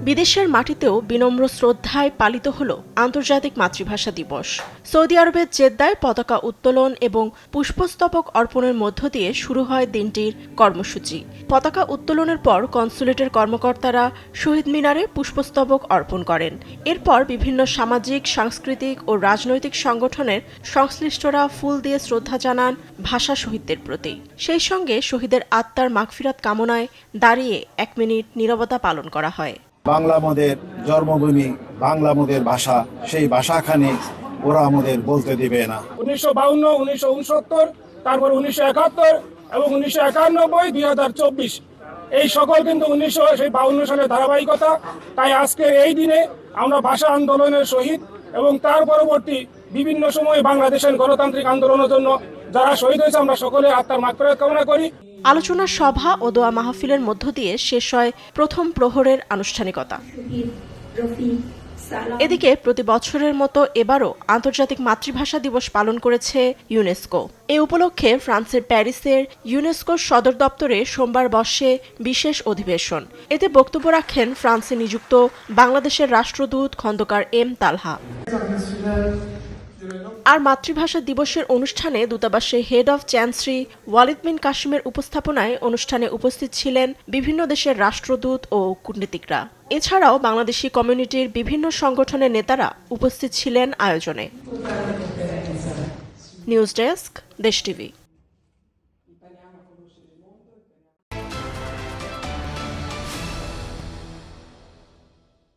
বিদেশের মাটিতেও বিনম্র শ্রদ্ধায় পালিত হল আন্তর্জাতিক মাতৃভাষা দিবস। সৌদি আরবের জেদ্দায় পতাকা উত্তোলন এবং পুষ্পস্তবক অর্পণের মধ্য দিয়ে শুরু হয় দিনটির কর্মসূচি। পতাকা উত্তোলনের পর কনসুলেটের কর্মকর্তারা শহীদ মিনারে পুষ্পস্তবক অর্পণ করেন। এরপর বিভিন্ন সামাজিক, সাংস্কৃতিক ও রাজনৈতিক সংগঠনের সংশ্লিষ্টরা ফুল দিয়ে শ্রদ্ধা জানান ভাষা শহীদদের প্রতি। সেই সঙ্গে শহীদের আত্মার মাগফিরাত কামনায় দাঁড়িয়ে ১ মিনিট নীরবতা পালন করা হয়। বাংলা মোদের জন্মভূমি, বাংলা মোদের ভাষা, সেই ভাষাখানি ওরা আমাদের বলতে দিবে না। 1952, 1969, তারপর 1971 এবং 1991, 2024 এই সকল কিন্তু 1952 সালের ধারাবাহিকতা। তাই আজকে এই দিনে আমরা ভাষা আন্দোলনের শহীদ এবং তার পরবর্তী বিভিন্ন সময়ে বাংলাদেশের গণতান্ত্রিক আন্দোলনের জন্য যারা শহীদ হয়েছে আমরা সকলে আত্মার মাগফিরাত কামনা করি। আলোচনা সভা ও দোয়া মাহফিলের মধ্য দিয়ে শেষ হয় প্রথম প্রহরের আনুষ্ঠানিকতা। এদিকে প্রতি বছরের মতো এবারও আন্তর্জাতিক মাতৃভাষা দিবস পালন করেছে ইউনেস্কো। এ উপলক্ষে ফ্রান্সের প্যারিসের ইউনেস্কোর সদর দপ্তরে সোমবার বসে বিশেষ অধিবেশন। এতে বক্তব্য রাখেন ফ্রান্সে নিযুক্ত বাংলাদেশের রাষ্ট্রদূত খন্দকার এম তালহা। আর মাতৃভাষা দিবসের অনুষ্ঠানে দূতাবাসের হেড অব চ্যান্সেলরি ওয়ালিদ বিন কাসিমের উপস্থাপনায় অনুষ্ঠানে উপস্থিত ছিলেন বিভিন্ন দেশের রাষ্ট্রদূত ও কূটনীতিকরা। এছাড়াও বাংলাদেশি কমিউনিটির বিভিন্ন সংগঠনের নেতারা উপস্থিত ছিলেন আয়োজনে। নিউজ ডেস্ক, দেশ টিভি।